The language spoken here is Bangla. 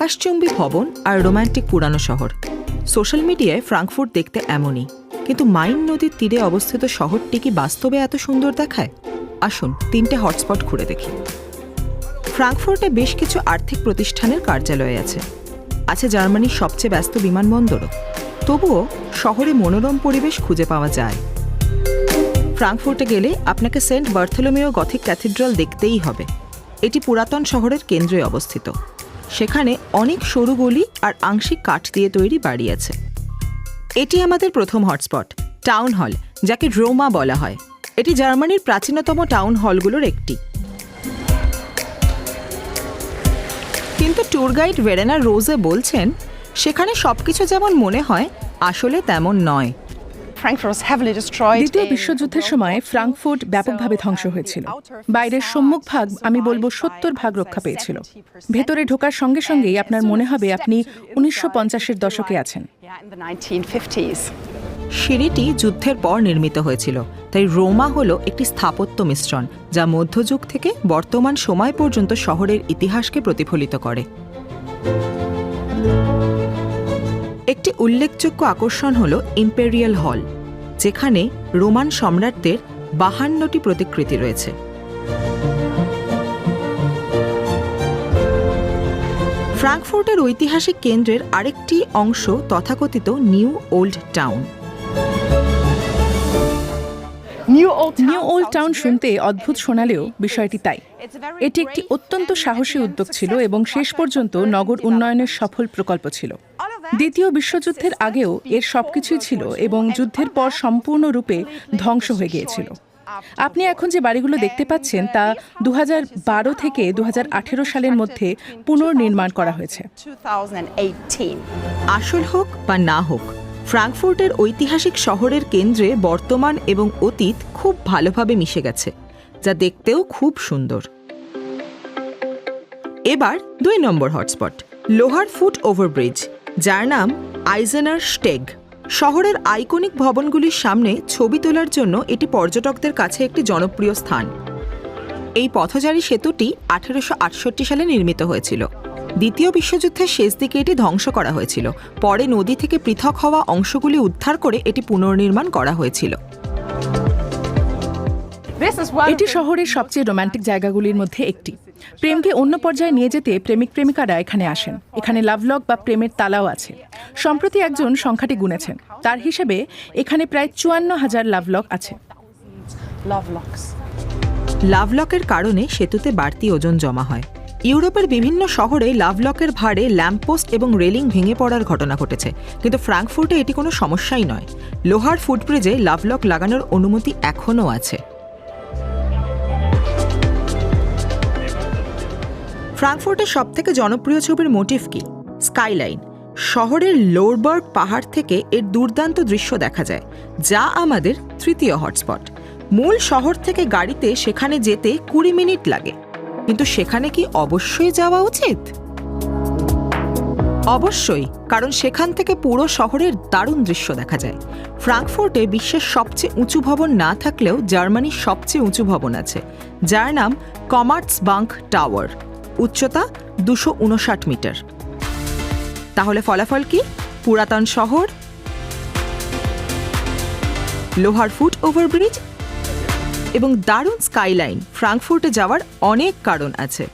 আকাশচুম্বী ভবন আর রোমান্টিক পুরানো শহর। সোশ্যাল মিডিয়ায় ফ্রাঙ্কফুর্ট দেখতে এমনই, কিন্তু মাইন নদীর তীরে অবস্থিত শহরটি কি বাস্তবে এত সুন্দর দেখায়? আসুন 3টে হটস্পট ঘুরে দেখি। ফ্রাঙ্কফুর্টে বেশ কিছু আর্থিক প্রতিষ্ঠানের কার্যালয় আছে জার্মানির সবচেয়ে ব্যস্ত বিমানবন্দরও। তবুও শহরে মনোরম পরিবেশ খুঁজে পাওয়া যায়। ফ্রাঙ্কফুর্টে গেলে আপনাকে সেন্ট বার্থোলোমেও গথিক ক্যাথিড্রাল দেখতেই হবে। এটি পুরাতন শহরের কেন্দ্রে অবস্থিত। সেখানে অনেক সরু গলি আর আংশিক কাঠ দিয়ে তৈরি বাড়ি আছে। এটি আমাদের প্রথম হটস্পট, টাউন হল, যাকে রোমা বলা হয়। এটি জার্মানির প্রাচীনতম টাউন হলগুলোর একটি। কিন্তু ট্যুর গাইড ভেরেনা রোজে বলছেন সেখানে সবকিছু যেমন মনে হয় আসলে তেমন নয়। দ্বিতীয় বিশ্বযুদ্ধের সময় ফ্রাঙ্কফুর্ট ব্যাপকভাবে ধ্বংস হয়েছিল। বাইরের সম্মুখ ভাগ আমি বলবো 70% রক্ষা পেয়েছিল। ভেতরে ঢোকার সঙ্গে সঙ্গেই আপনার মনে হবে আপনি 1950-এর দশকে আছেন। সিঁড়িটি যুদ্ধের পর নির্মিত হয়েছিল, তাই রোমা হলো একটি স্থাপত্য মিশ্রণ যা মধ্যযুগ থেকে বর্তমান সময় পর্যন্ত শহরের ইতিহাসকে প্রতিফলিত করে। একটি উল্লেখযোগ্য আকর্ষণ হল ইম্পেরিয়াল হল, যেখানে রোমান সম্রাটদের 52টি প্রতিকৃতি রয়েছে। ফ্রাঙ্কফুর্টের ঐতিহাসিক কেন্দ্রের আরেকটি অংশ তথাকথিত new old town. New old town শুনতে অদ্ভুত শোনালেও বিষয়টি তাই। এটি একটি অত্যন্ত সাহসী উদ্যোগ ছিল এবং শেষ পর্যন্ত নগর উন্নয়নের সফল প্রকল্প ছিল। দ্বিতীয় বিশ্বযুদ্ধের আগেও এর সবকিছুই ছিল এবং যুদ্ধের পর সম্পূর্ণরূপে ধ্বংস হয়ে গিয়েছিল। আপনি এখন যে বাড়িগুলো দেখতে পাচ্ছেন তা 2012 থেকে 2018 সালের মধ্যে পুনর্নির্মাণ করা হয়েছে। আসল হোক বা না হোক, ফ্রাঙ্কফুর্টের ঐতিহাসিক শহরের কেন্দ্রে বর্তমান এবং অতীত খুব ভালোভাবে মিশে গেছে, যা দেখতেও খুব সুন্দর। এবার 2 নম্বর হটস্পট, লোহার ফুট ওভারব্রিজ, যার নাম আইজেনার স্টেগ। শহরের আইকনিক ভবনগুলির সামনে ছবি তোলার জন্য এটি পর্যটকদের কাছে একটি জনপ্রিয় স্থান। এই পথচারী সেতুটি 1868 সালে নির্মিত হয়েছিল। দ্বিতীয় বিশ্বযুদ্ধের শেষ দিকে এটি ধ্বংস করা হয়েছিল। পরে নদী থেকে পৃথক হওয়া অংশগুলি উদ্ধার করে এটি পুনর্নির্মাণ করা হয়েছিল। এটি শহরের সবচেয়ে রোমান্টিক জায়গাগুলির মধ্যে একটি। প্রেমকে অন্য পর্যায়ে নিয়ে যেতে প্রেমিক প্রেমিকারা এখানে আসেন। এখানে লাভলক বা প্রেমের তালাও আছে। সম্প্রতি একজন সংখ্যাটি গুনেছেন। তার হিসেবে এখানে প্রায় 54,000 লাভলক আছে। লাভলকের কারণে সেতুতে বাড়তি ওজন জমা হয়। ইউরোপের বিভিন্ন শহরে লাভলকের ভারে ল্যাম্পপোস্ট এবং রেলিং ভেঙে পড়ার ঘটনা ঘটেছে, কিন্তু ফ্রাঙ্কফুর্টে এটি কোনো সমস্যাই নয়। লোহার ফুটব্রিজে লাভলক লাগানোর অনুমতি এখনও আছে। ফ্রাঙ্কফুর্টের সবথেকে জনপ্রিয় ছবির মোটিভ কি? স্কাইলাইন। শহরের লোরবার্গ পাহাড় থেকে এর দুর্দান্ত দৃশ্য দেখা যায়, যা আমাদের তৃতীয় হটস্পট। মূল শহর থেকে গাড়িতে সেখানে যেতে 20 মিনিট লাগে, কিন্তু সেখানে কি অবশ্যই যাওয়া উচিত? অবশ্যই, কারণ সেখান থেকে পুরো শহরের দারুণ দৃশ্য দেখা যায়। ফ্রাঙ্কফুর্টে বিশ্বের সবচেয়ে উঁচু ভবন না থাকলেও জার্মানির সবচেয়ে উঁচু ভবন আছে, যার নাম কমার্টসবাঙ্ক টাওয়ার। উচ্চতা 259 মিটার। তাহলে ফলাফল কি? পুরাতন শহর, লোহার ফুট ওভারব্রিজ এবং দারুণ স্কাইলাইন। ফ্রাঙ্কফুর্টে যাওয়ার অনেক কারণ আছে।